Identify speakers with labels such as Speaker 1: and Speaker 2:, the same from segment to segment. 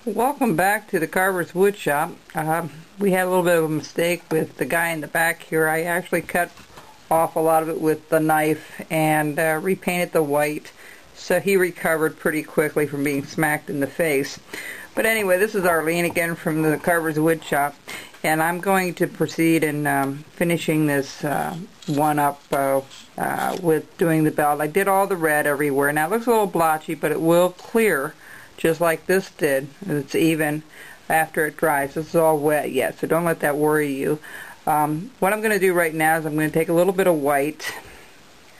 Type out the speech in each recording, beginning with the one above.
Speaker 1: Welcome back to the Carver's Wood Shop. We had a little bit of a mistake with the guy in the back here. I actually cut off a lot of it with the knife and repainted the white, so he recovered pretty quickly from being smacked in the face. But anyway, this is Arlene again from the Carver's Wood Shop, and I'm going to proceed in finishing this one up with doing the belt. I did all the red everywhere. Now it looks a little blotchy, but it will clear just like this did. It's even after it dries. This is all wet yet, so don't let that worry you. What I'm going to do right now is I'm going to take a little bit of white.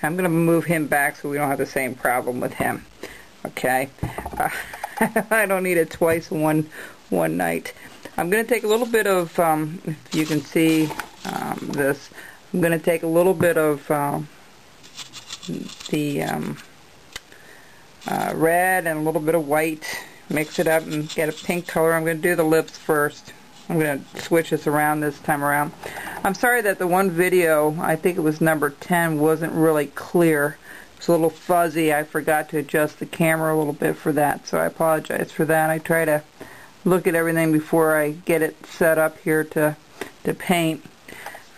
Speaker 1: I'm going to move him back so we don't have the same problem with him. Okay? I don't need it twice in one night. I'm going to take a little bit of, if you can see this, I'm going to take a little bit of the red and a little bit of white, mix it up and get a pink color. I'm going to do the lips first. I'm going to switch this around this time around. I'm sorry that the one video, I think it was number 10, wasn't really clear. It's a little fuzzy. I forgot to adjust the camera a little bit for that, so I apologize for that. I try to look at everything before I get it set up here to paint.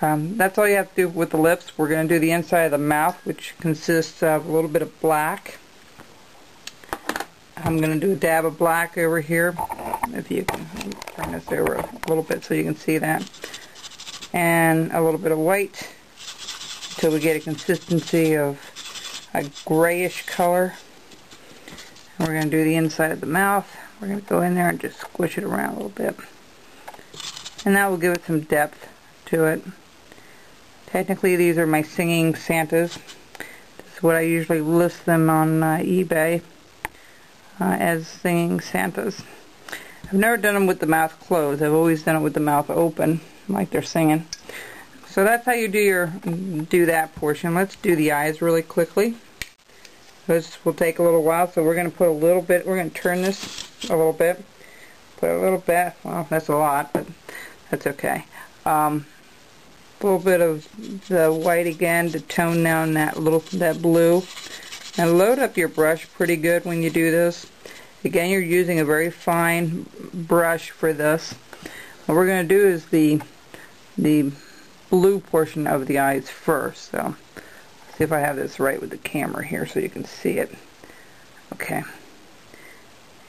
Speaker 1: That's all you have to do with the lips. We're going to do the inside of the mouth, which consists of a little bit of black. I'm going to do a dab of black over here, if you can bring this over a little bit so you can see that, and a little bit of white until we get a consistency of a grayish color. And we're going to do the inside of the mouth. We're going to go in there and just squish it around a little bit, and that will give it some depth to it. Technically these are my singing Santas. This is what I usually list them on eBay. As singing Santas. I've never done them with the mouth closed. I've always done it with the mouth open, like they're singing. So that's how you do that portion. Let's do the eyes really quickly. This will take a little while, so we're going to put a little bit. We're going to turn this a little bit. Put a little bit. Well, that's a lot, but that's okay. A little bit of the white again to tone down that blue. Now load up your brush pretty good when you do this. Again, you're using a very fine brush for this. What we're going to do is the blue portion of the eyes first. So, let's see if I have this right with the camera here so you can see it. Okay.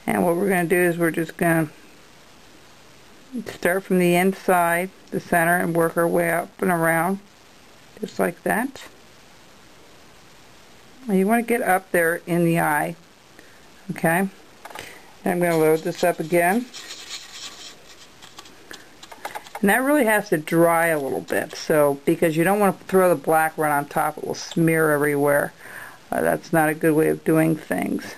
Speaker 1: And what we're going to do is we're just going to start from the inside, the center, and work our way up and around, just like that. You want to get up there in the eye, okay? And I'm going to load this up again. And that really has to dry a little bit, so because you don't want to throw the black right on top, it will smear everywhere. That's not a good way of doing things.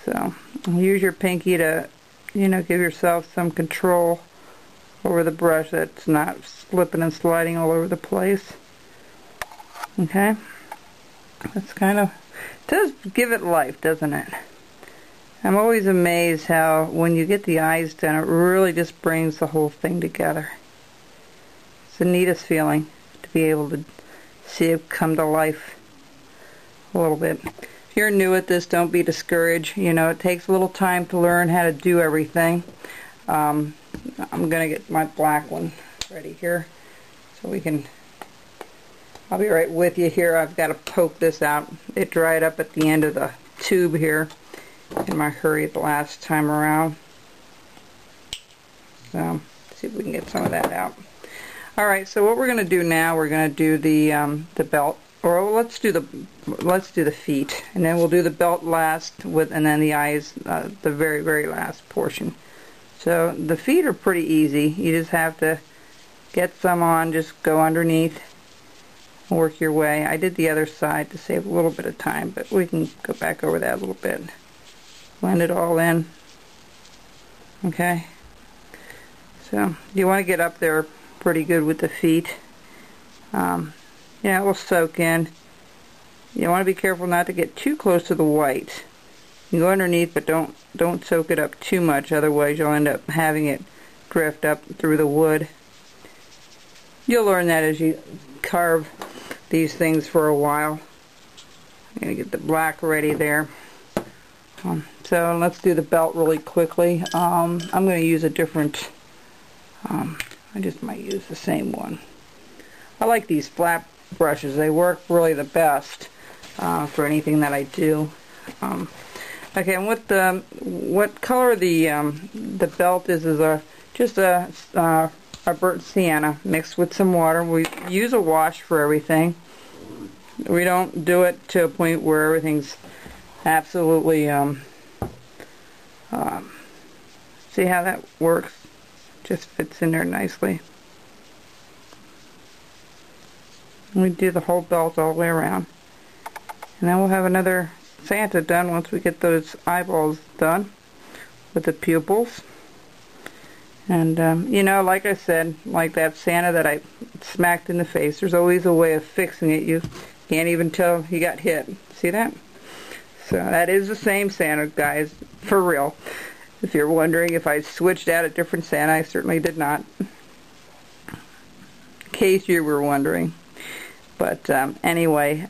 Speaker 1: So use your pinky to, give yourself some control over the brush that's not slipping and sliding all over the place. Okay? It's kind of, it does give it life, doesn't it? I'm always amazed how when you get the eyes done, it really just brings the whole thing together. It's the neatest feeling to be able to see it come to life a little bit. If you're new at this, don't be discouraged. It takes a little time to learn how to do everything. I'm going to get my black one ready here so we can... I'll be right with you here. I've got to poke this out. It dried up at the end of the tube here in my hurry the last time around. So, let's see if we can get some of that out. Alright, so what we're going to do now, we're going to do the belt, or let's do the feet, and then we'll do the belt last, and then the eyes, the very, very last portion. So, the feet are pretty easy. You just have to get some on, just go underneath. Work your way. I did the other side to save a little bit of time, but we can go back over that a little bit. Blend it all in. Okay. So you want to get up there pretty good with the feet. Yeah, it will soak in. You want to be careful not to get too close to the white. You can go underneath, but don't soak it up too much, otherwise you'll end up having it drift up through the wood. You'll learn that as you carve these things for a while. I'm going to get the black ready there. So let's do the belt really quickly. I'm going to use a different, I just might use the same one. I like these flat brushes. They work really the best for anything that I do. Okay, and what color the belt is just a burnt sienna mixed with some water. We use a wash for everything. We don't do it to a point where everything's absolutely, see how that works? Just fits in there nicely. We do the whole belt all the way around. And then we'll have another Santa done once we get those eyeballs done with the pupils. And, you know, like I said, like that Santa that I smacked in the face, there's always a way of fixing it. You can't even tell he got hit. See that? So that is the same Santa, guys, for real. If you're wondering if I switched out a different Santa, I certainly did not. In case you were wondering. But anyway,